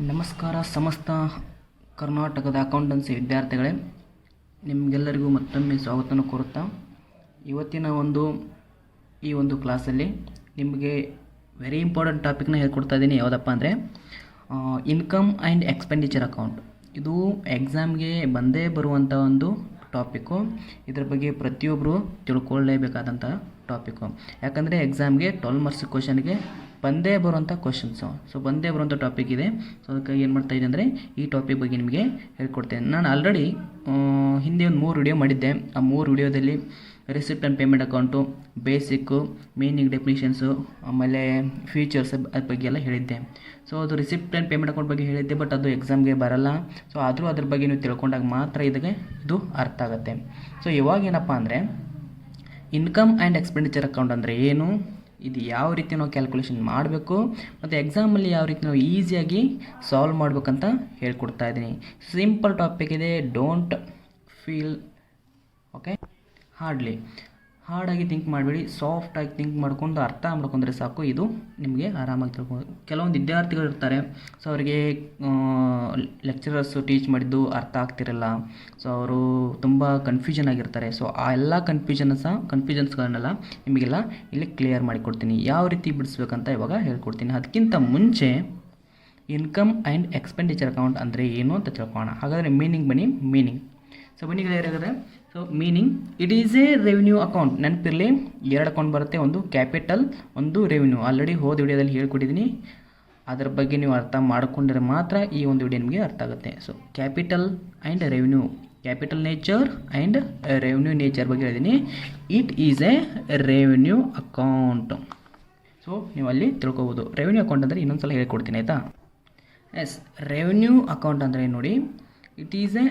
ನಮಸ್ಕಾರ ಸಮಸ್ತ ಕರ್ನಾಟಕದ ಅಕೌಂಟೆನ್ಸಿ ವಿದ್ಯಾರ್ಥಿಗಳೇ, ನಿಮಗೆಲ್ಲರಿಗೂ ಮತ್ತೊಮ್ಮೆ ಸ್ವಾಗತವನ್ನು ಕೋರುತ್ತಾ ಇವತ್ತಿನ ಈ ಒಂದು ಕ್ಲಾಸಲ್ಲಿ ನಿಮಗೆ ವೆರಿ ಇಂಪಾರ್ಟೆಂಟ್ ಟಾಪಿಕ್ನ ಹೇಳ್ಕೊಡ್ತಾ ಇದ್ದೀನಿ. ಯಾವುದಪ್ಪ ಅಂದರೆ ಇನ್ಕಮ್ ಆ್ಯಂಡ್ ಎಕ್ಸ್ಪೆಂಡಿಚರ್ ಅಕೌಂಟ್. ಇದು ಎಕ್ಸಾಮ್ಗೆ ಬಂದೇ ಬರುವಂಥ ಒಂದು ಟಾಪಿಕ್ಕು. ಇದರ ಬಗ್ಗೆ ಪ್ರತಿಯೊಬ್ಬರು ತಿಳ್ಕೊಳ್ಳೇಬೇಕಾದಂಥ ಟಾಪಿಕ್ಕು. ಯಾಕಂದರೆ ಎಕ್ಸಾಮ್ಗೆ 12 ಮಾರ್ಕ್ಸ್ ಕ್ವಶನ್ಗೆ ಬಂದೇ ಬರುವಂಥ ಕ್ವಶನ್ಸು. ಸೊ ಬಂದೇ ಬರುವಂಥ ಟಾಪಿಕ್ ಇದೆ. ಸೊ ಅದಕ್ಕಾಗಿ ಏನು ಮಾಡ್ತಾಯಿದ್ದೆ ಅಂದರೆ ಈ ಟಾಪಿಕ್ ಬಗ್ಗೆ ನಿಮಗೆ ಹೇಳ್ಕೊಡ್ತೇನೆ. ನಾನು ಆಲ್ರೆಡಿ ಹಿಂದೆ ಒಂದು 3 ವಿಡಿಯೋ ಮಾಡಿದ್ದೆ. ಆ 3 ವಿಡಿಯೋದಲ್ಲಿ receipt and payment account, basic, meaning, definitions, ಆಮೇಲೆ ಫೀಚರ್ಸ್ ಅದ್ರ ಬಗ್ಗೆ ಎಲ್ಲ ಹೇಳಿದ್ದೆ. ಸೊ ಅದು ರಿಸಿಪ್ಟ್ ಆ್ಯಂಡ್ ಪೇಮೆಂಟ್ ಅಕೌಂಟ್ ಬಗ್ಗೆ ಹೇಳಿದ್ದೆ, ಬಟ್ ಅದು ಎಕ್ಸಾಮ್ಗೆ ಬರಲ್ಲ. ಸೊ ಆದರೂ ಅದ್ರ ಬಗ್ಗೆ ನೀವು ತಿಳ್ಕೊಂಡಾಗ ಮಾತ್ರ ಇದು ಅರ್ಥ ಆಗುತ್ತೆ. ಸೊ ಇವಾಗ ಏನಪ್ಪ ಅಂದರೆ ಇನ್ಕಮ್ ಆ್ಯಂಡ್ ಎಕ್ಸ್ಪೆಂಡಿಚರ್ ಅಕೌಂಟ್ ಅಂದರೆ ಏನು, ಇದು ಯಾವ ರೀತಿ ನಾವು ಕ್ಯಾಲ್ಕುಲೇಷನ್ ಮಾಡಬೇಕು ಮತ್ತು ಎಕ್ಸಾಮಲ್ಲಿ ಯಾವ ರೀತಿ ನಾವು ಈಸಿಯಾಗಿ ಸಾಲ್ವ್ ಮಾಡ್ಬೇಕಂತ ಹೇಳ್ಕೊಡ್ತಾ ಇದ್ದೀನಿ. ಸಿಂಪಲ್ ಟಾಪಿಕ್ ಇದೆ. ಡೋಂಟ್ ಫೀಲ್ ಹಾರ್ಡಾಗಿ ಥಿಂಕ್ ಮಾಡಬೇಡಿ. ಸಾಫ್ಟಾಗಿ ಥಿಂಕ್ ಮಾಡ್ಕೊಂಡು ಅರ್ಥ ಮಾಡ್ಕೊಂಡ್ರೆ ಸಾಕು. ಇದು ನಿಮಗೆ ಆರಾಮಾಗಿ ತಿಳ್ಕೊಂಡು. ಕೆಲವೊಂದು ವಿದ್ಯಾರ್ಥಿಗಳು ಇರ್ತಾರೆ, ಸೊ ಅವರಿಗೆ ಲೆಕ್ಚರರ್ಸು ಟೀಚ್ ಮಾಡಿದ್ದು ಅರ್ಥ ಆಗ್ತಿರಲ್ಲ. ಸೊ ಅವರು ತುಂಬ ಕನ್ಫ್ಯೂಷನ್ ಆಗಿರ್ತಾರೆ. ಸೊ ಆ ಎಲ್ಲ ಕನ್ಫ್ಯೂಷನ್ಸ್ಗಳನ್ನೆಲ್ಲ ನಿಮಗೆಲ್ಲ ಇಲ್ಲಿ ಕ್ಲಿಯರ್ ಮಾಡಿಕೊಡ್ತೀನಿ. ಯಾವ ರೀತಿ ಬಿಡಿಸ್ಬೇಕಂತ ಇವಾಗ ಹೇಳ್ಕೊಡ್ತೀನಿ. ಅದಕ್ಕಿಂತ ಮುಂಚೆ ಇನ್ಕಮ್ ಆ್ಯಂಡ್ ಎಕ್ಸ್ಪೆಂಡಿಚರ್ ಅಕೌಂಟ್ ಅಂದರೆ ಏನು ಅಂತ ತಿಳ್ಕೊಳ್ಳೋಣ. ಹಾಗಾದರೆ ಮೀನಿಂಗ್ ಸೊ ಬನ್ನಿ ಕ್ಲಿಯರ್ ಆಗಿದೆ. So meaning, it is a revenue account. ನೆನಪಿರಲಿ, 2 ಅಕೌಂಟ್ ಬರುತ್ತೆ, ಒಂದು ಕ್ಯಾಪಿಟಲ್, ಒಂದು ರೆವಿನ್ಯೂ. ಆಲ್ರೆಡಿ ಹೋದ ವಿಡಿಯೋದಲ್ಲಿ ಹೇಳ್ಕೊಟ್ಟಿದ್ದೀನಿ. ಅದರ ಬಗ್ಗೆ ನೀವು ಅರ್ಥ ಮಾಡಿಕೊಂಡ್ರೆ ಮಾತ್ರ ಈ ಒಂದು ವಿಡಿಯೋ ನಿಮಗೆ ಅರ್ಥ ಆಗುತ್ತೆ. So capital and revenue, capital nature and revenue nature ಬಗ್ಗೆ ಹೇಳಿದ್ದೀನಿ. It is a revenue account. So ನೀವು ಅಲ್ಲಿ ತಿಳ್ಕೊಬೋದು. ರೆವಿನ್ಯೂ ಅಕೌಂಟ್ ಅಂದರೆ ಇನ್ನೊಂದು ಸಲ ಹೇಳ್ಕೊಡ್ತೀನಿ, ಆಯಿತಾ? ಎಸ್, ರೆವಿನ್ಯೂ ಅಕೌಂಟ್ ಅಂದರೆ ನೋಡಿ, it is A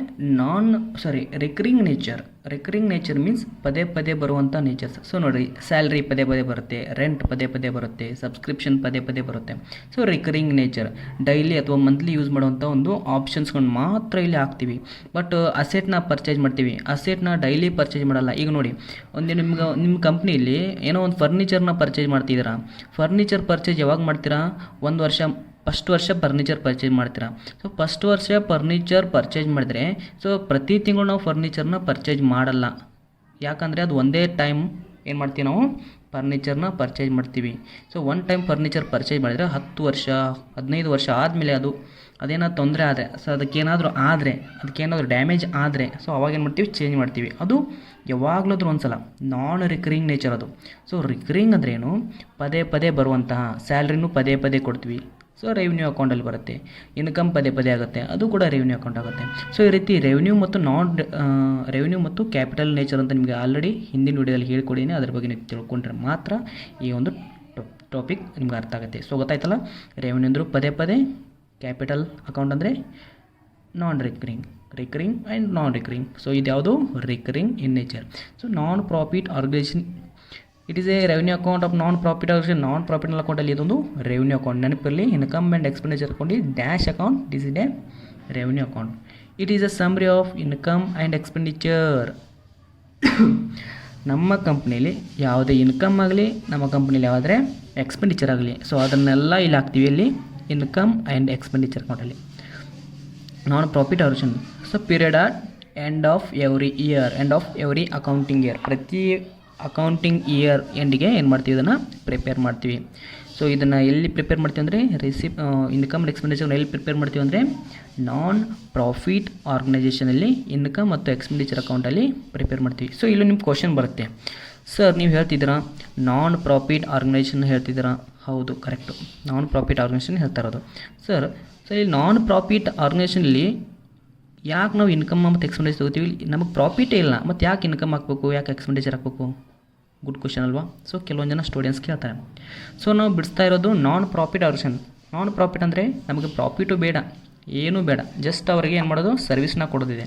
recurring nature means ಪದೇ ಬರುವಂಥ ನೇಚರ್ಸ್. ಸೊ ನೋಡಿ, ಸ್ಯಾಲ್ರಿ ಪದೇ ಬರುತ್ತೆ, ರೆಂಟ್ ಪದೇ ಬರುತ್ತೆ, ಸಬ್ಸ್ಕ್ರಿಪ್ಷನ್ ಪದೇ ಬರುತ್ತೆ. ಸೊ ರಿಕರಿಂಗ್ ನೇಚರ್, ಡೈಲಿ ಅಥವಾ ಮಂತ್ಲಿ ಯೂಸ್ ಮಾಡುವಂಥ ಒಂದು ಆಪ್ಷನ್ಸ್ಗಳನ್ನ ಮಾತ್ರ ಇಲ್ಲಿ ಹಾಕ್ತೀವಿ. ಬಟ್ ಅಸೆಟ್ನ ಪರ್ಚೇಸ್ ಮಾಡ್ತೀವಿ, ಅಸೆಟ್ನ ಡೈಲಿ ಪರ್ಚೇಸ್ ಮಾಡಲ್ಲ. ಈಗ ನೋಡಿ, ನಿಮ್ಮ ಕಂಪ್ನಿಯಲ್ಲಿ ಏನೋ ಒಂದು ಫರ್ನಿಚರ್ನ ಪರ್ಚೇಸ್ ಮಾಡ್ತಿದ್ದೀರಾ. ಫರ್ನಿಚರ್ ಪರ್ಚೇಸ್ ಯಾವಾಗ ಮಾಡ್ತೀರಾ? ಫಸ್ಟ್ ವರ್ಷ ಫರ್ನಿಚರ್ ಪರ್ಚೇಸ್ ಮಾಡ್ತೀರಾ. ಸೊ ಫಸ್ಟ್ ವರ್ಷ ಫರ್ನಿಚರ್ ಪರ್ಚೇಸ್ ಮಾಡಿದ್ರೆ ಸೊ ಪ್ರತಿ ತಿಂಗಳು ನಾವು ಫರ್ನಿಚರ್ನ ಪರ್ಚೇಸ್ ಮಾಡಲ್ಲ. ಯಾಕಂದರೆ ಅದು ಒಂದೇ ಟೈಮ್ ಏನು ಮಾಡ್ತೀವಿ, ನಾವು ಫರ್ನಿಚರ್ನ ಪರ್ಚೇಸ್ ಮಾಡ್ತೀವಿ. So one time furniture purchase ಮಾಡಿದರೆ 10 ವರ್ಷ 15 ವರ್ಷ ಆದಮೇಲೆ ಅದೇನಾದ್ರು ತೊಂದರೆ ಆದರೆ, ಸೊ ಅದಕ್ಕೇನಾದರೂ ಡ್ಯಾಮೇಜ್ ಆದರೆ, ಸೊ ಅವಾಗ ಏನು ಮಾಡ್ತೀವಿ, ಚೇಂಜ್ ಮಾಡ್ತೀವಿ. ಅದು ಯಾವಾಗಲಾದ್ರೂ ಒಂದು ಸಲ. ನಾನ್ ರಿಕರಿಂಗ್ ನೇಚರ್ ಅದು. ಸೊ ರಿಕರಿಂಗ್ ಅಂದ್ರೇನು, ಪದೇ ಬರುವಂತಹ ಸ್ಯಾಲ್ರಿನೂ ಪದೇ ಕೊಡ್ತೀವಿ. ಸೊ ರೆವಿನ್ಯೂ ಅಕೌಂಟಲ್ಲಿ ಬರುತ್ತೆ. ಇನ್ಕಮ್ ಪದೇ ಆಗುತ್ತೆ, ಅದು ಕೂಡ ರೆವಿನ್ಯೂ ಅಕೌಂಟ್ ಆಗುತ್ತೆ. ಸೊ ಈ ರೀತಿ ರೆವಿನ್ಯೂ ಮತ್ತು ಕ್ಯಾಪಿಟಲ್ ನೇಚರ್ ಅಂತ ನಿಮಗೆ ಆಲ್ರೆಡಿ ಹಿಂದಿನ ವಿಡಿಯೋದಲ್ಲಿ ಹೇಳ್ಕೊಡಿದ್ದೀನಿ. ಅದ್ರ ಬಗ್ಗೆ ನೀವು ತಿಳ್ಕೊಂಡ್ರೆ ಮಾತ್ರ ಈ ಒಂದು ಟಾಪಿಕ್ ನಿಮ್ಗೆ ಅರ್ಥ ಆಗುತ್ತೆ. ಸೊ ಗೊತ್ತಾಯ್ತಲ್ಲ, ರೆವಿನ್ಯೂ ಅಂದರೂ ಪದೇ, ಕ್ಯಾಪಿಟಲ್ ಅಕೌಂಟ್ ಅಂದರೆ recurring and non recurring. So ಇದು ಯಾವುದು, recurring in nature. So non profit organisation, it is a revenue account of non profit organisation. Non profit ಅಕೌಂಟಲ್ಲಿ ಇದೊಂದು ರೆವಿನ್ಯೂ ಅಕೌಂಟ್. ನೆನಪಿರಲಿ, income and expenditure account dash account, this is a revenue account. It is a summary of income and expenditure. ನಮ್ಮ ಕಂಪ್ನಿಯಲ್ಲಿ ಯಾವುದೇ income ಆಗಲಿ, ನಮ್ಮ ಕಂಪ್ನಿಯಲ್ಲಿ ಯಾವುದೇ ಎಕ್ಸ್ಪೆಂಡಿಚರ್ ಆಗಲಿ, ಸೊ ಅದನ್ನೆಲ್ಲ ಇಲ್ಲಿ ಹಾಕ್ತೀವಿ. ಇಲ್ಲಿ ಇನ್ಕಮ್ ಆ್ಯಂಡ್ ಎಕ್ಸ್ಪೆಂಡಿಚರ್ ಅಕೌಂಟಲ್ಲಿ. Non profit organisation, so period at end of every accounting year. ಪ್ರತಿ ಅಕೌಂಟಿಂಗ್ ಇಯರ್ ಎಂಡಿಗೆ ಏನು ಮಾಡ್ತೀವಿ, ಇದನ್ನು ಪ್ರಿಪೇರ್ ಮಾಡ್ತೀವಿ. ಸೊ ಇದನ್ನು ಎಲ್ಲಿ ಪ್ರಿಪೇರ್ ಮಾಡ್ತೀವಿ ಅಂದರೆ ಇನ್ಕಮ್ ಆ್ಯಂಡ್ ಎಕ್ಸ್ಪೆಂಡಿಚರ್ ಎಲ್ಲಿ ಪ್ರಿಪೇರ್ ಮಾಡ್ತೀವಿ ಅಂದರೆ ನಾನ್ ಪ್ರಾಫಿಟ್ ಆರ್ಗನೈಸೇಷನಲ್ಲಿ ಇನ್ಕಮ್ ಮತ್ತು ಎಕ್ಸ್ಪೆಂಡಿಚರ್ ಅಕೌಂಟಲ್ಲಿ ಪ್ರಿಪೇರ್ ಮಾಡ್ತೀವಿ. ಸೊ ಇಲ್ಲಿ ನಿಮ್ಮ ಕ್ವಶನ್ ಬರುತ್ತೆ, ಸರ್ ನೀವು ಹೇಳ್ತಿದ್ದೀರಾ ನಾನ್ ಪ್ರಾಫಿಟ್ ಆರ್ಗನೈಸೇಷನ್ ಹೇಳ್ತಿದ್ದೀರಾ? ಹೌದು, ಕರೆಕ್ಟು, ನಾನ್ ಪ್ರಾಫಿಟ್ ಆರ್ಗನೈಸೇಷನ್ ಹೇಳ್ತಾ ಇರೋದು. ಸರ್ ಇಲ್ಲಿ ನಾನ್ ಪ್ರಾಫಿಟ್ ಆರ್ಗನೈಸೇಷನಲ್ಲಿ ಯಾಕೆ ನಾವು ಇನ್ಕಮ್ ಮತ್ತು ಎಕ್ಸ್ಪೆಂಡಿಚರ್ ತಗೋತೀವಿ? ನಮಗೆ ಪ್ರಾಫಿಟೇ ಇಲ್ಲ, ಮತ್ತು ಯಾಕೆ ಇನ್ಕಮ್ ಹಾಕಬೇಕು, ಯಾಕೆ ಎಕ್ಸ್ಪೆಂಡಿಚರ್ ಹಾಕಬೇಕು? ಗುಡ್ ಕ್ವಶನ್ ಅಲ್ವಾ? ಸೊ ಕೆಲವೊಂದು ಜನ ಸ್ಟೂಡೆಂಟ್ಸ್ ಕೇಳ್ತಾರೆ. ಸೊ ನಾವು ಬಿಡಿಸ್ತಾ ಇರೋದು non profit organisation. Non profit ಅಂದರೆ ನಮಗೆ ಪ್ರಾಫಿಟು ಬೇಡ, ಏನೂ ಬೇಡ, ಜಸ್ಟ್ ಅವರಿಗೆ ಏನು ಮಾಡೋದು, ಸರ್ವಿಸ್ನ ಕೊಡೋದಿದೆ.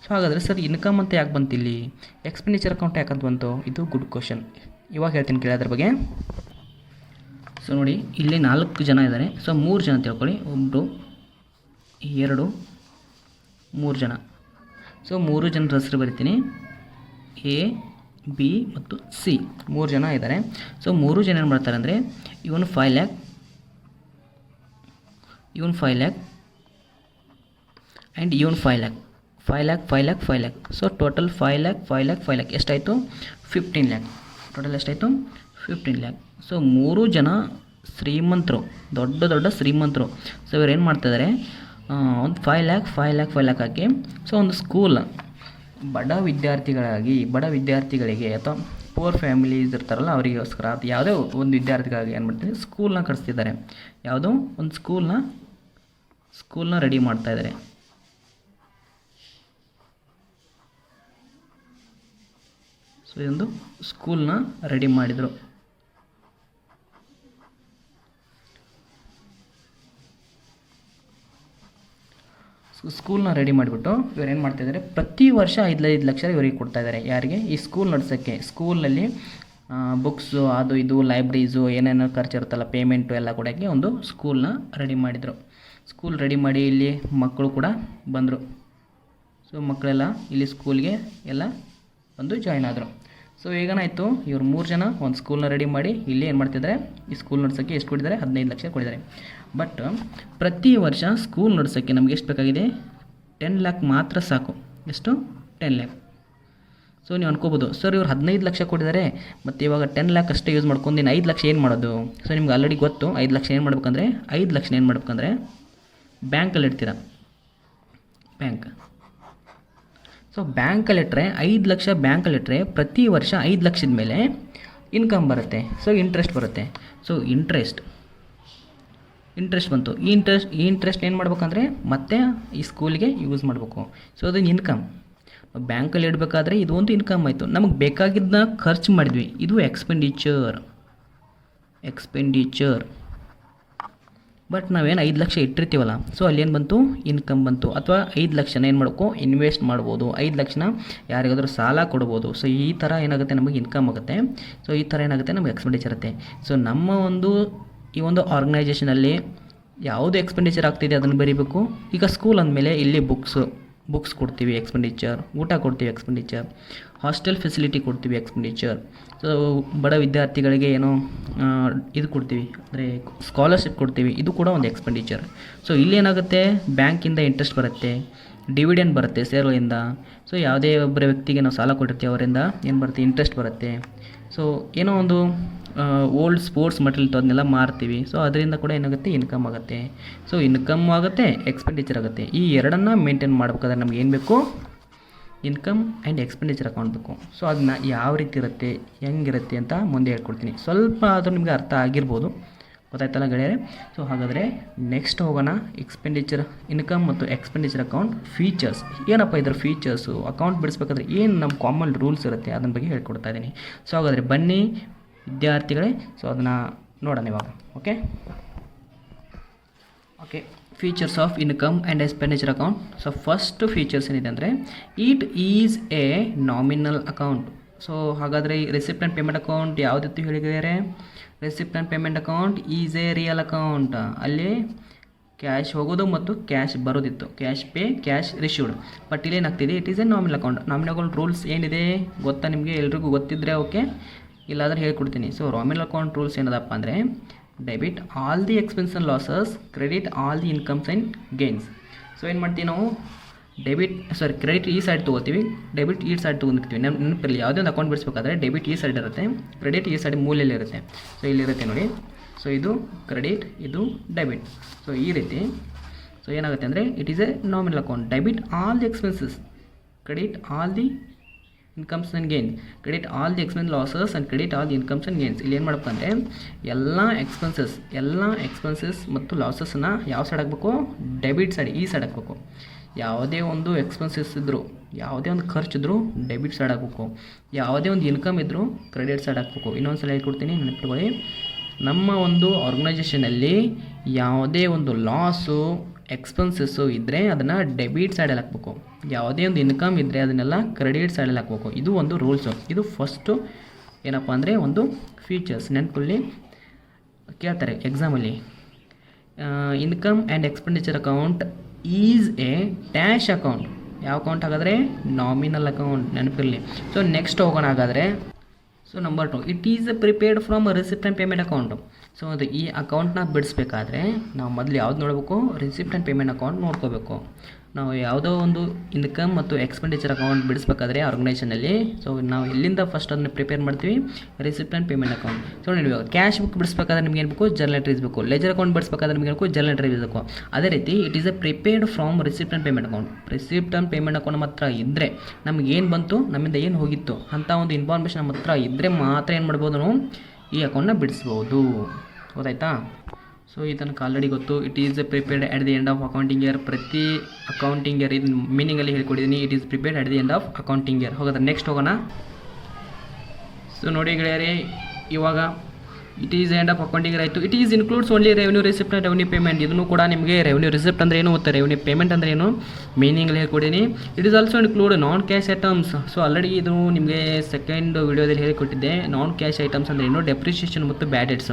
ಸೊ ಹಾಗಾದರೆ ಸರ್ ಇನ್ಕಮ್ ಅಂತ ಯಾಕೆ ಬಂತು, ಇಲ್ಲಿ ಎಕ್ಸ್ಪೆಂಡಿಚರ್ ಅಕೌಂಟ್ ಯಾಕಂತ ಬಂತು? ಇದು ಗುಡ್ ಕ್ವಶನ್. ಇವಾಗ ಹೇಳ್ತೀನಿ ಕೇಳಿ ಅದ್ರ ಬಗ್ಗೆ. ಸೊ ನೋಡಿ, ಇಲ್ಲಿ 4 ಜನ ಇದ್ದಾರೆ. ಸೊ 3 ಜನ ತಿಳ್ಕೊಳ್ಳಿ, 1 2 3 ಜನ. ಸೊ 3 ಜನರ ಹೆಸರು ಬರಿತೀನಿ, ಎ ಬಿ ಮತ್ತು ಸಿ. 3 ಜನ ಇದ್ದಾರೆ. ಸೊ 3 ಜನ ಏನು ಮಾಡ್ತಾರೆ ಅಂದರೆ, ಇವನು 5 lac, and even 5 lakh. So total 5 lakh ಎಷ್ಟಾಯಿತು 15 lakh. ಟೋಟಲ್ ಎಷ್ಟಾಯಿತು 15 lakh. ಸೊ 3 ಜನ ಶ್ರೀಮಂತರು, ದೊಡ್ಡ ಶ್ರೀಮಂತರು. ಸೊ ಇವ್ರು ಏನು ಮಾಡ್ತಾಯಿದ್ದಾರೆ, ಒಂದು 5 lakh ಹಾಕಿ ಸೊ ಒಂದು ಸ್ಕೂಲ್ ಬಡ ವಿದ್ಯಾರ್ಥಿಗಳಿಗೆ ಅಥವಾ ಪೂರ್ ಫ್ಯಾಮಿಲೀಸ್ ಇರ್ತಾರಲ್ಲ ಅವರಿಗೋಸ್ಕರ ಯಾವುದೇ ಒಂದು ವಿದ್ಯಾರ್ಥಿಗಳಿಗೆ ಏನು ಮಾಡ್ತಾರೆ, ಸ್ಕೂಲ್ನ ಕಟ್ಸ್ತಿದ್ದಾರೆ. ಯಾವುದೋ ಒಂದು ಸ್ಕೂಲ್ನ ರೆಡಿ ಮಾಡ್ತಾಯಿದ್ದಾರೆ. ಸೊ ಇದೊಂದು ಸ್ಕೂಲ್ನ ರೆಡಿ ಮಾಡಿದರು. ಸ್ಕೂಲ್ನ ರೆಡಿ ಮಾಡಿಬಿಟ್ಟು ಇವ್ರು ಏನು ಮಾಡ್ತಾಯಿದ್ದಾರೆ, ಪ್ರತಿ ವರ್ಷ 5 ಲಕ್ಷ ಇವರಿಗೆ ಕೊಡ್ತಾಯಿದ್ದಾರೆ. ಯಾರಿಗೆ, ಈ ಸ್ಕೂಲ್ ನಡೆಸೋಕ್ಕೆ. ಸ್ಕೂಲಲ್ಲಿ ಬುಕ್ಸು ಅದು ಇದು ಲೈಬ್ರರೀಸು ಏನೇನೋ ಖರ್ಚು ಇರುತ್ತಲ್ಲ, ಪೇಮೆಂಟು ಎಲ್ಲ ಕೊಡೋಕ್ಕೆ ಒಂದು ಸ್ಕೂಲ್ನ ರೆಡಿ ಮಾಡಿದರು. ಸ್ಕೂಲ್ ರೆಡಿ ಮಾಡಿ ಇಲ್ಲಿ ಮಕ್ಕಳು ಕೂಡ ಬಂದರು. ಸೊ ಮಕ್ಕಳೆಲ್ಲ ಇಲ್ಲಿ ಸ್ಕೂಲ್ಗೆ ಎಲ್ಲ ಬಂದು ಜಾಯ್ನ್ ಆದರು. ಸೊ ಈಗೇನಾಯಿತು, ಇವ್ರು 3 ಜನ ಒಂದು ಸ್ಕೂಲ್ನ ರೆಡಿ ಮಾಡಿ ಇಲ್ಲಿ ಏನು ಮಾಡ್ತಿದ್ದಾರೆ, ಈ ಸ್ಕೂಲ್ ನಡೆಸೋಕ್ಕೆ ಎಷ್ಟು ಕೊಟ್ಟಿದ್ದಾರೆ, 15 ಲಕ್ಷ ಕೊಟ್ಟಿದ್ದಾರೆ. ಬಟ್ ಪ್ರತಿ ವರ್ಷ ಸ್ಕೂಲ್ ನಡೆಸೋಕ್ಕೆ ನಮಗೆ ಎಷ್ಟು ಬೇಕಾಗಿದೆ, 10 lakh ಮಾತ್ರ ಸಾಕು. ಎಷ್ಟು 10 lakh. ಸೊ ನೀವು ಅನ್ಕೋಬೋದು, ಸರ್ ಇವ್ರು 15 ಲಕ್ಷ ಕೊಟ್ಟಿದ್ದಾರೆ, ಮತ್ತು ಇವಾಗ 10 lakh ಅಷ್ಟೇ ಯೂಸ್ ಮಾಡ್ಕೊಂಡು ಇನ್ನು 5 ಲಕ್ಷ ಏನು ಮಾಡೋದು. ಸೊ ನಿಮ್ಗೆ ಆಲ್ರೆಡಿ ಗೊತ್ತು 5 ಲಕ್ಷ ಏನು ಮಾಡ್ಬೇಕಂದ್ರೆ, 5 ಲಕ್ಷ ಏನು ಮಾಡ್ಬೇಕಂದ್ರೆ ಬ್ಯಾಂಕಲ್ಲಿ ಇಡ್ತೀರಾ. ಸೊ ಬ್ಯಾಂಕಲ್ಲಿಟ್ಟರೆ 5 ಲಕ್ಷ ಬ್ಯಾಂಕಲ್ಲಿಟ್ಟರೆ ಪ್ರತಿ ವರ್ಷ 5 ಲಕ್ಷದ ಮೇಲೆ ಇನ್ಕಮ್ ಬರುತ್ತೆ. ಸೊ ಇಂಟ್ರೆಸ್ಟ್ ಬರುತ್ತೆ. ಸೊ ಇಂಟ್ರೆಸ್ಟ್ ಬಂತು. ಈ ಇಂಟ್ರೆಸ್ಟ್ ಏನು ಮಾಡ್ಬೇಕಂದ್ರೆ ಮತ್ತೆ ಈ ಸ್ಕೂಲಿಗೆ ಯೂಸ್ ಮಾಡಬೇಕು. ಸೊ ಅದನ್ನು ಇನ್ಕಮ್. ಬ್ಯಾಂಕಲ್ಲಿ ಇಡಬೇಕಾದ್ರೆ ಇದು ಒಂದು ಇನ್ಕಮ್ ಆಯಿತು. ನಮಗೆ ಬೇಕಾಗಿದ್ದನ್ನ ಖರ್ಚು ಮಾಡಿದ್ವಿ, ಇದು ಎಕ್ಸ್ಪೆಂಡಿಚರ್. ಬಟ್ ನಾವೇನು 5 ಲಕ್ಷ ಇಟ್ಟಿರ್ತೀವಲ್ಲ, ಸೊ ಅಲ್ಲೇನು ಬಂತು, ಇನ್ಕಮ್ ಬಂತು. ಅಥವಾ 5 ಲಕ್ಷನ ಏನು ಮಾಡಬೇಕು, ಇನ್ವೆಸ್ಟ್ ಮಾಡ್ಬೋದು. 5 ಲಕ್ಷನ ಯಾರಿಗಾದ್ರೂ ಸಾಲ ಕೊಡ್ಬೋದು. ಸೊ ಈ ಥರ ಏನಾಗುತ್ತೆ, ನಮಗೆ ಇನ್ಕಮ್ ಆಗುತ್ತೆ. ಸೊ ಈ ಥರ ಏನಾಗುತ್ತೆ, ನಮಗೆ ಎಕ್ಸ್ಪೆಂಡಿಚರ್ ಇರುತ್ತೆ. ಸೊ ನಮ್ಮ ಈ ಒಂದು ಆರ್ಗನೈಜೇಷನಲ್ಲಿ ಯಾವುದು ಎಕ್ಸ್ಪೆಂಡಿಚರ್ ಆಗ್ತಿದೆ ಅದನ್ನು ಬರೀಬೇಕು. ಈಗ ಸ್ಕೂಲ್ ಅಂದಮೇಲೆ ಇಲ್ಲಿ ಬುಕ್ಸ್ ಕೊಡ್ತೀವಿ, ಎಕ್ಸ್ಪೆಂಡಿಚರ್. ಊಟ ಕೊಡ್ತೀವಿ, ಎಕ್ಸ್ಪೆಂಡಿಚರ್. ಹಾಸ್ಟೆಲ್ ಫೆಸಿಲಿಟಿ ಕೊಡ್ತೀವಿ, ಎಕ್ಸ್ಪೆಂಡಿಚರ್. ಸೊ ಬಡ ವಿದ್ಯಾರ್ಥಿಗಳಿಗೆ ಏನೋ ಇದು ಕೊಡ್ತೀವಿ, ಅಂದರೆ ಸ್ಕಾಲರ್ಶಿಪ್ ಕೊಡ್ತೀವಿ, ಇದು ಕೂಡ ಒಂದು ಎಕ್ಸ್ಪೆಂಡಿಚರ್. ಸೊ ಇಲ್ಲೇನಾಗುತ್ತೆ, ಬ್ಯಾಂಕಿಂದ ಇಂಟ್ರೆಸ್ಟ್ ಬರುತ್ತೆ, ಡಿವಿಡೆಂಡ್ ಬರುತ್ತೆ ಶೇರ್ಗಳಿಂದ. ಸೊ ಯಾವುದೇ ಒಬ್ಬರ ವ್ಯಕ್ತಿಗೆ ನಾವು ಸಾಲ ಕೊಟ್ಟಿರ್ತೀವಿ, ಅವರಿಂದ ಏನು ಬರುತ್ತೆ, ಇಂಟ್ರೆಸ್ಟ್ ಬರುತ್ತೆ. ಸೊ ಏನೋ ಒಂದು ಓಲ್ಡ್ ಸ್ಪೋರ್ಟ್ಸ್ ಮಟೀರಿಯಲ್ ಅದನ್ನೆಲ್ಲ ಮಾರ್ತೀವಿ. ಸೊ ಅದರಿಂದ ಕೂಡ ಏನಾಗುತ್ತೆ, ಇನ್ಕಮ್ ಆಗುತ್ತೆ. ಸೊ ಇನ್ಕಮ್ ಆಗುತ್ತೆ, ಎಕ್ಸ್ಪೆಂಡಿಚರ್ ಆಗುತ್ತೆ. ಈ ಎರಡನ್ನು ಮೇಂಟೈನ್ ಮಾಡಬೇಕಾದ್ರೆ ನಮ್ಗೆ ಏನು ಬೇಕು, ಇನ್ಕಮ್ ಆ್ಯಂಡ್ ಎಕ್ಸ್ಪೆಂಡಿಚರ್ ಅಕೌಂಟ್ ಬೇಕು. ಸೊ ಅದನ್ನ ಯಾವ ರೀತಿ ಇರುತ್ತೆ, ಹೆಂಗಿರುತ್ತೆ ಅಂತ ಮುಂದೆ ಹೇಳ್ಕೊಡ್ತೀನಿ. ಸ್ವಲ್ಪ ಆದರೂ ನಿಮಗೆ ಅರ್ಥ ಆಗಿರ್ಬೋದು, ಗೊತ್ತಾಯ್ತಲ್ಲ ಗೆಳೆಯರೆ. ಸೊ ಹಾಗಾದರೆ ನೆಕ್ಸ್ಟ್ ಹೋಗೋಣ, ಇನ್ಕಮ್ ಮತ್ತು ಎಕ್ಸ್ಪೆಂಡಿಚರ್ ಅಕೌಂಟ್ ಫೀಚರ್ಸ್. ಏನಪ್ಪ ಇದರ ಫೀಚರ್ಸು, ಅಕೌಂಟ್ ಬಿಡಿಸ್ಬೇಕಾದ್ರೆ ಏನು ನಮ್ಮ ಕಾಮನ್ ರೂಲ್ಸ್ ಇರುತ್ತೆ ಅದನ್ನ ಬಗ್ಗೆ ಹೇಳ್ಕೊಡ್ತಾ ಇದ್ದೀನಿ. ಸೊ ಹಾಗಾದರೆ ಬನ್ನಿ ವಿದ್ಯಾರ್ಥಿಗಳೇ, ಸೊ ಅದನ್ನು ನೋಡೋಣ ಇವಾಗ. Okay features of income and expenditure account. So first features ಏನಿದೆ ಅಂದರೆ, it is a nominal account. So ಹಾಗಾದರೆ ರಿಸಿಪ್ಟ್ ಆ್ಯಂಡ್ ಪೇಮೆಂಟ್ ಅಕೌಂಟ್ ಯಾವುದಿತ್ತು ಹೇಳಿದ್ದಾರೆ, receipt and payment account is a real account. ಅಲ್ಲಿ ಕ್ಯಾಶ್ ಹೋಗೋದು ಮತ್ತು ಕ್ಯಾಶ್ ಬರೋದಿತ್ತು, cash pay, cash received. But ಇಲ್ಲಿ ಏನಾಗ್ತಿದೆ, it is a nominal account. Nominal account rules ಏನಿದೆ ಗೊತ್ತಾ ನಿಮಗೆ, ಎಲ್ರಿಗೂ ಗೊತ್ತಿದ್ದರೆ ಓಕೆ, ಇಲ್ಲಾಂದರೆ ಹೇಳ್ಕೊಡ್ತೀನಿ. ಸೊ ನಾಮಿನಲ್ ಅಕೌಂಟ್ ರೂಲ್ಸ್ ಏನದಪ್ಪ ಅಂದರೆ, debit all the expense and losses, credit all the incomes and gains. So ಏನು ಮಾಡ್ತೀವಿ ನಾವು, ಕ್ರೆಡಿಟ್ ಈ ಸೈಡ್ ತೊಗೋತೀವಿ, ಡೆಬಿಟ್ ಈ ಸೈಡ್ ತೊಗೊಂಡಿರ್ತೀವಿ. ನೆನಪಿರಲಿ, ಯಾವುದೇ ಒಂದು ಅಕೌಂಟ್ ಬಿಡಿಸ್ಬೇಕಾದ್ರೆ ಡೆಬಿಟ್ ಈ ಸೈಡ್ ಇರುತ್ತೆ, ಕ್ರೆಡಿಟ್ ಈ ಸೈಡ್ ಮೂಲೆಯಲ್ಲಿ ಇರುತ್ತೆ. ಸೊ ಇಲ್ಲಿರುತ್ತೆ ನೋಡಿ. ಸೊ ಇದು ಕ್ರೆಡಿಟ್, ಇದು ಡೆಬಿಟ್. ಸೊ ಈ ರೀತಿ. ಸೊ ಏನಾಗುತ್ತೆ ಅಂದರೆ, it is a nominal account. Debit all the expenses, credit all the incomes and gains, credit all the expense losses and credit all the incomes and gains. ಇಲ್ಲಿ ಏನು ಮಾಡಬೇಕಂದ್ರೆ, ಎಲ್ಲ expenses ಮತ್ತು ಲಾಸಸ್ನ ಯಾವ ಸೈಡ್ ಹಾಕಬೇಕು, ಡೆಬಿಟ್ ಸೈಡ್, ಈ side ಹಾಕಬೇಕು. ಯಾವುದೇ ಒಂದು ಎಕ್ಸ್ಪೆನ್ಸಸ್ ಇದ್ದರೂ, ಯಾವುದೇ ಒಂದು ಖರ್ಚಿದ್ರೂ ಡೆಬಿಟ್ ಸೈಡ್ ಹಾಕಬೇಕು. ಯಾವುದೇ ಒಂದು ಇನ್ಕಮ್ ಇದ್ದರೂ ಕ್ರೆಡಿಟ್ ಸೈಡ್ ಹಾಕಬೇಕು. ಇನ್ನೊಂದು ಸಲ ಹೇಳ್ಕೊಡ್ತೀನಿ, ನೆನಪಿಟ್ಕೊಳ್ಳಿ. ನಮ್ಮ ಒಂದು ಆರ್ಗನೈಜೇಷನಲ್ಲಿ ಯಾವುದೇ ಒಂದು ಲಾಸು, ಎಕ್ಸ್ಪೆನ್ಸಸ್ಸು ಇದ್ದರೆ ಅದನ್ನು ಡೆಬಿಟ್ ಸೈಡಲ್ಲಿ ಹಾಕಬೇಕು. ಯಾವುದೇ ಒಂದು ಇನ್ಕಮ್ ಇದ್ದರೆ ಅದನ್ನೆಲ್ಲ ಕ್ರೆಡಿಟ್ ಸೈಡಲ್ಲಿ ಹಾಕಬೇಕು. ಇದು ಒಂದು ರೂಲ್ಸು. ಇದು ಫಸ್ಟು ಏನಪ್ಪ ಅಂದರೆ ಒಂದು ಫೀಚರ್ಸ್. ನೆನಪಲ್ಲಿ ಕೇಳ್ತಾರೆ ಎಕ್ಸಾಮಲ್ಲಿ, income and expenditure account is a dash account. ಯಾವ ಅಕೌಂಟ್ ಹಾಗಾದರೆ, ನಾಮಿನಲ್ ಅಕೌಂಟ್. ನೆನಪಿರಲಿ. ಸೊ ನೆಕ್ಸ್ಟ್ ಹೋಗೋಣ ಹಾಗಾದರೆ. So number 2, it is prepared from receipt and payment account. So ಅದು ಈ ಅಕೌಂಟ್ನ ಬಿಡಿಸ್ಬೇಕಾದ್ರೆ ನಾವು ಮೊದಲು ಯಾವ್ದು ನೋಡಬೇಕು, ರಿಸಿಪ್ಟ್ ಆ್ಯಂಡ್ ಪೇಮೆಂಟ್ ಅಕೌಂಟ್ ನೋಡ್ಕೋಬೇಕು. ನಾವು ಯಾವುದೋ ಒಂದು ಇನ್ಕಮ್ ಮತ್ತು ಎಕ್ಸ್ಪೆಂಡಿಚರ್ ಅಕೌಂಟ್ ಬಿಡಿಸ್ಬೇಕಾದ್ರೆ ಆರ್ಗನೈಸೇಷನಲ್ಲಿ, ಸೊ ನಾವು ಎಲ್ಲಿಂದ ಫಸ್ಟ್ ಅದನ್ನು ಪ್ರಿಪೇರ್ ಮಾಡ್ತೀವಿ, receipt and payment account. So ನೋಡಿ, ಕ್ಯಾಶ್ ಬುಕ್ ಬಿಡಿಸ್ಬೇಕಾದ್ರೆ ನಿಮ್ಗೆ ಏನು ಬೇಕು, ಜರ್ನಲ್ ಎಂಟ್ರೀಸ್ ಬೇಕು. ಲೆಜರ್ ಅಕೌಂಟ್ ಬಿಡಿಸ್ಬೇಕಾದ್ರೆ ನಿಮಗೆ ಬೇಕು, ಜರ್ನಲ್ ಎಂಟ್ರೀಸ್ ಬೇಕು. ಅದೇ ರೀತಿ it is A prepared from receipt and payment account. Receipt and payment account ನಮ್ಮ ಹತ್ರ ಇದ್ದರೆ, ನಮ್ಗೆ ಏನು ಬಂತು, ನಮ್ಮಿಂದ ಏನು ಹೋಗಿತ್ತು ಅಂಥ ಒಂದು ಇನ್ಫಾರ್ಮೇಷನ್ ನಮ್ಮ ಹತ್ರ ಇದ್ದರೆ ಮಾತ್ರ ಏನು ಮಾಡ್ಬೋದು, ನಾವು ಈ ಅಕೌಂಟ್ನ ಬಿಡಿಸ್ಬೋದು. ಗೊತ್ತಾಯ್ತಾ? ಸೊ ಇದನ್ನು ಆಲ್ರೆಡಿ ಗೊತ್ತು. It is prepared at the end of accounting year. ಪ್ರತಿ ಅಕೌಂಟಿಂಗ್ ಇಯರ್ ಇದು ಮೀನಿಂಗಲ್ಲಿ ಹೇಳ್ಕೊಟ್ಟಿದ್ದೀನಿ. It is prepared at the end of accounting year. ಹೋಗೋದು ನೆಕ್ಸ್ಟ್ ಹೋಗೋಣ. ಸೊ ನೋಡಿ ಗೆಳೆಯರೇ, ಇವಾಗ it is end of accounting year ಆಯಿತು. It is includes only revenue receipt and revenue payment. ಇದನ್ನು ಕೂಡ ನಿಮಗೆ ರೆವೆನ್ಯೂ ರಿಸಿಪ್ಟ್ ಅಂದರೆ ಏನು ಮತ್ತು ರೆವೆನ್ಯೂ ಪೇಮೆಂಟ್ ಅಂದರೆ ಏನು ಮೀನಿಂಗಲ್ಲಿ ಹೇಳ್ಕೊಟ್ಟಿದ್ದೀನಿ. It is also include non cash items. So already ಇದು ನಿಮಗೆ ಸೆಕೆಂಡ್ ವಿಡಿಯೋದಲ್ಲಿ ಹೇಳಿಕೊಟ್ಟಿದ್ದೆ. ನಾನ್ ಕ್ಯಾಶ್ ಐಟಮ್ಸ್ ಅಂದರೆ ಏನು, ಡೆಪ್ರಿಷಿಯೇಷನ್ ಮತ್ತು ಬ್ಯಾಡ್ ಡೆಟ್ಸ್.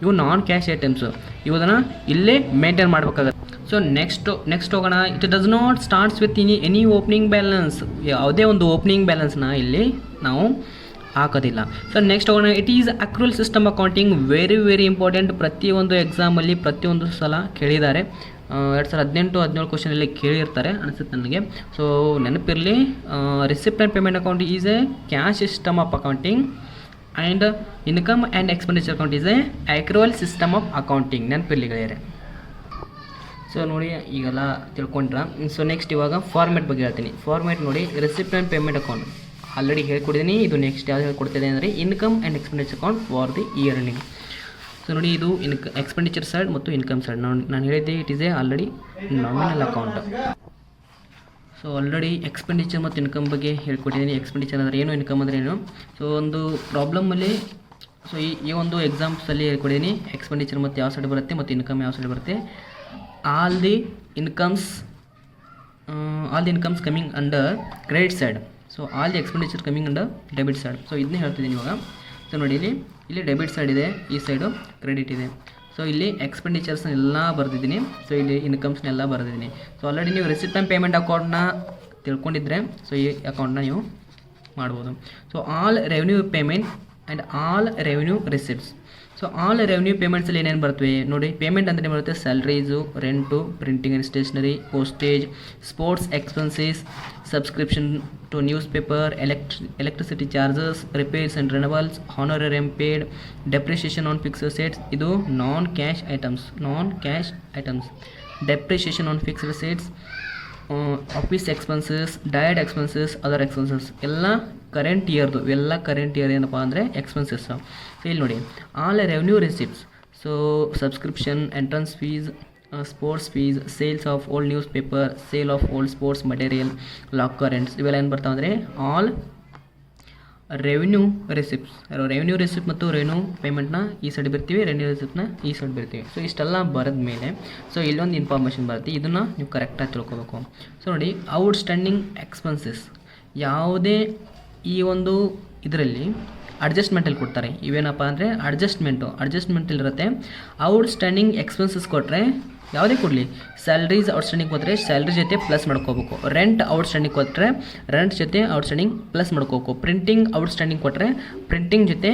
ಇವು ನಾನ್ ಕ್ಯಾಶ್ ಐಟಮ್ಸು. ಇವುದನ್ನು ಇಲ್ಲೇ ಮೇಂಟೈನ್ ಮಾಡಬೇಕಾಗುತ್ತೆ. ಸೊ ನೆಕ್ಸ್ಟ್ ಹೋಗೋಣ. It does not starts with any opening balance. ಯಾವುದೇ ಒಂದು ಓಪನಿಂಗ್ ಬ್ಯಾಲೆನ್ಸ್ನ ಇಲ್ಲಿ ನಾವು ಹಾಕೋದಿಲ್ಲ. ಸೊ ನೆಕ್ಸ್ಟ್ ಹೋಗೋಣ. It is accrual system accounting. Very important. ಪ್ರತಿಯೊಂದು ಎಕ್ಸಾಮಲ್ಲಿ ಪ್ರತಿಯೊಂದು ಸಲ ಕೇಳಿದ್ದಾರೆ. 2018-17 ಕ್ವಶನಲ್ಲಿ ಕೇಳಿರ್ತಾರೆ ಅನಿಸುತ್ತೆ ನನಗೆ. ಸೊ ನೆನಪಿರಲಿ, receipt and payment account is a cash system of accounting and income and expenditure account is a accrual system of accounting. ನೆನಪಿರಲಿ ಗೆಳೆಯರೆ. ಸೊ ನೋಡಿ, ಈಗೆಲ್ಲ ತಿಳ್ಕೊಂಡ್ರ. ಸೊ ನೆಕ್ಸ್ಟ್ ಇವಾಗ ಫಾರ್ಮೆಟ್ ಬಗ್ಗೆ ಹೇಳ್ತೀನಿ. ಫಾರ್ಮೆಟ್ ನೋಡಿ, receipt and payment account already ಹೇಳ್ಕೊಡ್ತೀನಿ. ಇದು ನೆಕ್ಸ್ಟ್ ಯಾವ್ದು ಹೇಳ್ಕೊಡ್ತಿದೆ ಅಂದರೆ income and expenditure account for the year ending. So ನೋಡಿ, ಇದು ಎಕ್ಸ್ಪೆಂಡಿಚರ್ ಸೈಡ್ ಮತ್ತು ಇನ್ಕಮ್ ಸೈಡ್. ನಾನು ಹೇಳಿದ್ದೆ it is A already nominal account. So already expenditure ಮತ್ತು ಇನ್ಕಮ್ ಬಗ್ಗೆ ಹೇಳ್ಕೊಟ್ಟಿದ್ದೀನಿ. ಎಕ್ಸ್ಪೆಂಡಿಚರ್ ಅಂದರೆ ಏನು, ಇನ್ಕಮ್ ಅಂದರೆ ಏನು. ಸೊ ಒಂದು ಪ್ರಾಬ್ಲಮಲ್ಲಿ, ಸೊ ಈ ಒಂದು ಎಕ್ಸಾಮ್ಸಲ್ಲಿ ಹೇಳ್ಕೊಟ್ಟಿದ್ದೀನಿ ಎಕ್ಸ್ಪೆಂಡಿಚರ್ ಮತ್ತು ಯಾವ ಸೈಡ್ ಬರುತ್ತೆ ಮತ್ತು ಇನ್ಕಮ್ ಯಾವ ಸೈಡ್ ಬರುತ್ತೆ. All the incomes coming under credit side. So all the expenditure coming under debit side. So ಇದನ್ನೇ ಹೇಳ್ತಿದ್ದೀನಿ ಇವಾಗ. ಸೊ ನೋಡಿ, ಇಲ್ಲಿ ಡೆಬಿಟ್ ಸೈಡ್ ಇದೆ, ಈ ಸೈಡು ಕ್ರೆಡಿಟ್ ಇದೆ. ಸೊ ಇಲ್ಲಿ ಎಕ್ಸ್ಪೆಂಡಿಚರ್ಸ್ನೆಲ್ಲ ಬರೆದಿದ್ದೀನಿ. ಸೊ ಇಲ್ಲಿ ಇನ್ಕಮ್ಸ್ನೆಲ್ಲ ಬರೆದಿದ್ದೀನಿ. ಸೊ ಆಲ್ರೆಡಿ ನೀವು ರಿಸಿಪ್ಟ್ ಆ್ಯಂಡ್ ಪೇಮೆಂಟ್ ಅಕೌಂಟ್ನ ತಿಳ್ಕೊಂಡಿದ್ರೆ, ಸೊ ಈ ಅಕೌಂಟ್ನ ನೀವು ಮಾಡ್ಬೋದು. So all revenue payment and all revenue receipts. So all revenue ಪೇಮೆಂಟ್ಸಲ್ಲಿ ಏನೇನು ಬರ್ತವೆ ನೋಡಿ. ಪೇಮೆಂಟ್ ಅಂದರೆ ಬರುತ್ತೆ salaries, rent, printing and stationery, postage, sports expenses, subscription to newspaper, electricity charges, repairs and renewals, honorarium paid, depreciation on fixed assets. ಇದು non cash items. Depreciation on fixed assets, office expenses, diet expenses, other expenses ಎಲ್ಲ current ಇಯರ್ದು. ಇವೆಲ್ಲ current year ಏನಪ್ಪ ಅಂದರೆ expenses. ಇಲ್ಲಿ ನೋಡಿ, all revenue receipts. So subscription, entrance fees, sports fees, sales of old news paper, sale of old sports material, locker rents, ಇವೆಲ್ಲ ಏನು ಬರ್ತಾವೆ ಅಂದರೆ all revenue receipts. Revenue receipt ಮತ್ತು ರೆವೆನ್ಯೂ ಪೇಮೆಂಟ್ನ ಈ ಸೈಡ್ ಬರ್ತೀವಿ, ರೆವೆನ್ಯೂ ರಿಸಿಪ್ಟ್ನ ಈ ಸೈಡ್ ಬರ್ತೀವಿ. ಸೊ ಇಷ್ಟೆಲ್ಲ ಬರೆದ ಮೇಲೆ ಸೊ ಇಲ್ಲೊಂದು ಇನ್ಫಾರ್ಮೇಷನ್ ಬರುತ್ತೆ. ಇದನ್ನು ನೀವು ಕರೆಕ್ಟಾಗಿ ತಿಳ್ಕೊಬೇಕು. ಸೊ ನೋಡಿ, ಔಟ್ಸ್ಟ್ಯಾಂಡಿಂಗ್ ಎಕ್ಸ್ಪೆನ್ಸಸ್ ಯಾವುದೇ ಈ ಒಂದು ಇದರಲ್ಲಿ ಅಡ್ಜಸ್ಟ್ಮೆಂಟಲ್ಲಿ ಕೊಡ್ತಾರೆ. ಇವೇನಪ್ಪ ಅಂದರೆ ಅಡ್ಜಸ್ಟ್ಮೆಂಟಲ್ಲಿರುತ್ತೆ. ಔಟ್ಸ್ಟ್ಯಾಂಡಿಂಗ್ ಎಕ್ಸ್ಪೆನ್ಸಸ್ ಕೊಟ್ಟರೆ ಯಾವುದೇ ಕೊಡಲಿ, ಸ್ಯಾಲ್ರೀಸ್ ಔಟ್ಸ್ಟ್ಯಾಂಡಿಂಗ್ ಕೊಟ್ಟರೆ ಸ್ಯಾಲ್ರಿ ಜೊತೆ ಪ್ಲಸ್ ಮಾಡ್ಕೋಬೇಕು. ರೆಂಟ್ ಔಟ್ಸ್ಟ್ಯಾಂಡಿಂಗ್ ಕೊಟ್ಟರೆ ರೆಂಟ್ ಜೊತೆ ಔಟ್ಸ್ಟ್ಯಾಂಡಿಂಗ್ ಪ್ಲಸ್ ಮಾಡ್ಕೋಬೇಕು. ಪ್ರಿಂಟಿಂಗ್ ಔಟ್ಸ್ಟ್ಯಾಂಡಿಂಗ್ ಕೊಟ್ಟರೆ ಪ್ರಿಂಟಿಂಗ್ ಜೊತೆ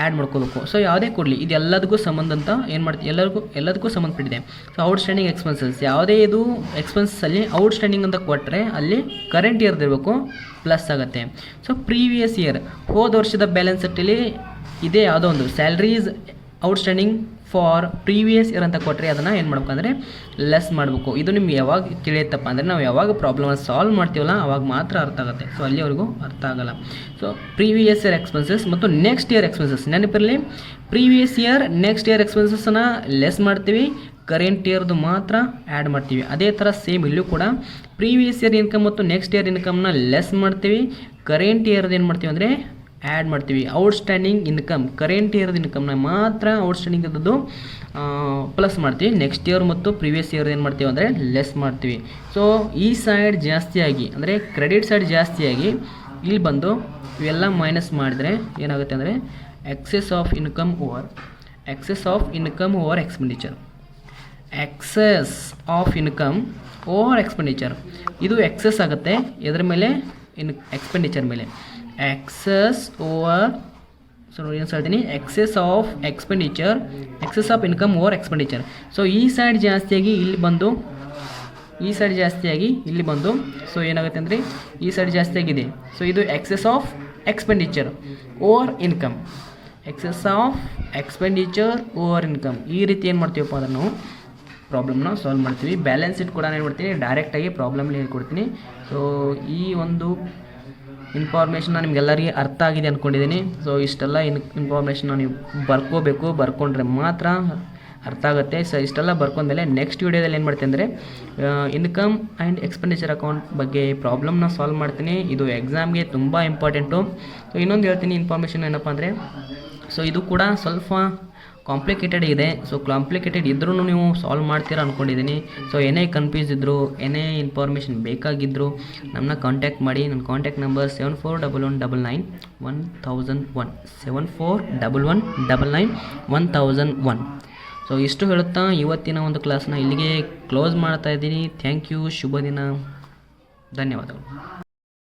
ಆ್ಯಡ್ ಮಾಡ್ಕೋಬೇಕು. ಸೊ ಯಾವುದೇ ಕೊಡಲಿ, ಇದು ಎಲ್ಲದಕ್ಕೂ ಸಂಬಂಧ ಅಂತ ಏನು ಮಾಡ್ತೀವಿ, ಎಲ್ಲದಕ್ಕೂ ಸಂಬಂಧಪಟ್ಟಿದೆ. ಸೊ ಔಟ್ಸ್ಟ್ಯಾಂಡಿಂಗ್ ಎಕ್ಸ್ಪೆನ್ಸಸ್ ಯಾವುದೇ ಇದು ಎಕ್ಸ್ಪೆನ್ಸಲ್ಲಿ ಔಟ್ಸ್ಟ್ಯಾಂಡಿಂಗ್ ಅಂತ ಕೊಟ್ಟರೆ ಅಲ್ಲಿ ಕರೆಂಟ್ ಇಯರ್ದು ಇರಬೇಕು, ಪ್ಲಸ್ ಆಗುತ್ತೆ. ಸೊ ಪ್ರೀವಿಯಸ್ ಇಯರ್ ಹೋದ ವರ್ಷದ ಬ್ಯಾಲೆನ್ಸ್ ಶೀಟಲ್ಲಿ ಇದೇ ಯಾವುದೋ ಒಂದು salaries outstanding for previous year ಅಂತ ಕೊಟ್ಟರೆ ಅದನ್ನು ಏನು ಮಾಡ್ಬೇಕಂದ್ರೆ ಲೆಸ್ ಮಾಡಬೇಕು. ಇದು ನಿಮ್ಗೆ ಯಾವಾಗ ತಿಳಿಯುತ್ತಪ್ಪ ಅಂದರೆ ನಾವು ಯಾವಾಗ ಪ್ರಾಬ್ಲಮನ್ನು ಸಾಲ್ವ್ ಮಾಡ್ತೀವಲ್ಲ ಅವಾಗ ಮಾತ್ರ ಅರ್ಥ ಆಗುತ್ತೆ. ಸೊ ಅಲ್ಲಿವರೆಗೂ ಅರ್ಥ ಆಗಲ್ಲ. ಸೊ ಪ್ರೀವಿಯಸ್ ಇಯರ್ ಎಕ್ಸ್ಪೆನ್ಸಸ್ ಮತ್ತು ನೆಕ್ಸ್ಟ್ ಇಯರ್ ಎಕ್ಸ್ಪೆನ್ಸಸ್ ನೆನಪಿರಲಿ. ಪ್ರೀವಿಯಸ್ ಇಯರ್ ನೆಕ್ಸ್ಟ್ ಇಯರ್ ಎಕ್ಸ್ಪೆನ್ಸಸ್ಸನ್ನು ಲೆಸ್ ಮಾಡ್ತೀವಿ, ಕರೆಂಟ್ ಇಯರ್ದು ಮಾತ್ರ ಆ್ಯಡ್ ಮಾಡ್ತೀವಿ. ಅದೇ ಥರ ಸೇಮ್ ಇಲ್ಲೂ ಕೂಡ ಪ್ರೀವಿಯಸ್ ಇಯರ್ ಇನ್ಕಮ್ ಮತ್ತು ನೆಕ್ಸ್ಟ್ ಇಯರ್ ಇನ್ಕಮ್ನ ಲೆಸ್ ಮಾಡ್ತೀವಿ, ಕರೆಂಟ್ ಇಯರ್ದು ಏನು ಮಾಡ್ತೀವಿ ಅಂದರೆ ಆ್ಯಡ್ ಮಾಡ್ತೀವಿ. ಔಟ್ಸ್ಟ್ಯಾಂಡಿಂಗ್ ಇನ್ಕಮ್ ಕರೆಂಟ್ ಇಯರ್ದು ಇನ್ಕಮ್ನ ಮಾತ್ರ ಔಟ್ಸ್ಟ್ಯಾಂಡಿಂಗ್ ಇರೋದು ಪ್ಲಸ್ ಮಾಡ್ತೀವಿ. ನೆಕ್ಸ್ಟ್ ಇಯರ್ ಮತ್ತು ಪ್ರೀವಿಯಸ್ ಇಯರ್ ಏನು ಮಾಡ್ತೀವಿ ಅಂದರೆ ಲೆಸ್ ಮಾಡ್ತೀವಿ. ಸೊ ಈ ಸೈಡ್ ಜಾಸ್ತಿಯಾಗಿ ಅಂದರೆ ಕ್ರೆಡಿಟ್ ಸೈಡ್ ಜಾಸ್ತಿಯಾಗಿ ಇಲ್ಲಿ ಬಂದು ಇವೆಲ್ಲ ಮೈನಸ್ ಮಾಡಿದರೆ ಏನಾಗುತ್ತೆ ಅಂದರೆ excess of income over expenditure. Excess of income over expenditure ಇದು ಎಕ್ಸೆಸ್ ಆಗುತ್ತೆ. ಇದರ ಮೇಲೆ ಎಕ್ಸ್ಪೆಂಡಿಚರ್ ಮೇಲೆ ಎಕ್ಸೆಸ್ ಓವರ್. ಸೊ ನೋಡಿ ಏನು ಹೇಳ್ತೀನಿ, excess of expenditure, excess of income over expenditure. So ಈ ಸೈಡ್ ಜಾಸ್ತಿಯಾಗಿ ಇಲ್ಲಿ ಬಂದು ಈ ಸೈಡ್ ಜಾಸ್ತಿಯಾಗಿ ಇಲ್ಲಿ ಬಂದು ಸೊ ಏನಾಗುತ್ತೆ ಅಂದರೆ ಈ ಸೈಡ್ ಜಾಸ್ತಿ ಆಗಿದೆ. ಸೊ ಇದು excess of expenditure over income, excess of expenditure over income. ಈ ರೀತಿ ಏನು ಮಾಡ್ತೀವಪ್ಪ ಅಂದ್ರೆ ನಾವು ಪ್ರಾಬ್ಲಮ್ನ ಸಾಲ್ವ್ ಮಾಡ್ತೀವಿ. ಬ್ಯಾಲೆನ್ಸ್ ಶೀಟ್ ಕೂಡ ಏನು ಮಾಡ್ತೀನಿ ಡೈರೆಕ್ಟಾಗಿ ಪ್ರಾಬ್ಲಮ್ಲಿ ಹೇಳ್ಕೊಡ್ತೀನಿ. ಸೊ ಈ ಒಂದು ಇನ್ಫಾರ್ಮೇಷನ್ನ ನಿಮಗೆಲ್ಲರಿಗೆ ಅರ್ಥ ಆಗಿದೆ ಅಂದ್ಕೊಂಡಿದ್ದೀನಿ. ಸೊ ಇಷ್ಟೆಲ್ಲ ಇನ್ಫಾರ್ಮೇಷನ್ನ ನೀವು ಬರ್ಕೋಬೇಕು, ಬರ್ಕೊಂಡ್ರೆ ಮಾತ್ರ ಅರ್ಥ ಆಗುತ್ತೆ. ಸೊ ಇಷ್ಟೆಲ್ಲ ಬರ್ಕೊಂಡ್ಮೇಲೆ ನೆಕ್ಸ್ಟ್ ವೀಡಿಯೋದಲ್ಲಿ ಏನು ಮಾಡ್ತೀನಿ ಅಂದರೆ ಇನ್ಕಮ್ ಆ್ಯಂಡ್ ಎಕ್ಸ್ಪೆಂಡಿಚರ್ ಅಕೌಂಟ್ ಬಗ್ಗೆ ಪ್ರಾಬ್ಲಮ್ನ ಸಾಲ್ವ್ ಮಾಡ್ತೀನಿ. ಇದು ಎಕ್ಸಾಮ್ಗೆ ತುಂಬ ಇಂಪಾರ್ಟೆಂಟು. ಸೊ ಇನ್ನೊಂದು ಹೇಳ್ತೀನಿ ಇನ್ಫಾರ್ಮೇಷನ್ ಏನಪ್ಪ ಅಂದರೆ ಸೊ ಇದು ಕೂಡ ಸ್ವಲ್ಪ ಕಾಂಪ್ಲಿಕೇಟೆಡ್ ಇದೆ. ಸೊ ಕಾಂಪ್ಲಿಕೇಟೆಡ್ ಇದ್ರೂ ನೀವು ಸಾಲ್ವ್ ಮಾಡ್ತೀರಾ ಅಂದ್ಕೊಂಡಿದ್ದೀನಿ. ಸೊ ಏನೇ ಕನ್ಫ್ಯೂಸ್ ಇದ್ದರೂ ಏನೇ ಇನ್ಫಾರ್ಮೇಷನ್ ಬೇಕಾಗಿದ್ದರೂ ನಮ್ಮನ್ನ ಕಾಂಟ್ಯಾಕ್ಟ್ ಮಾಡಿ. ನನ್ನ ಕಾಂಟ್ಯಾಕ್ಟ್ ನಂಬರ್ 7411991001 7411991001. ಸೊ ಇಷ್ಟು ಹೇಳುತ್ತಾ ಇವತ್ತಿನ ಒಂದು ಕ್ಲಾಸ್ನ ಇಲ್ಲಿಗೆ ಕ್ಲೋಸ್ ಮಾಡ್ತಾ ಇದ್ದೀನಿ. Thank you. ಶುಭ ದಿನ. ಧನ್ಯವಾದಗಳು.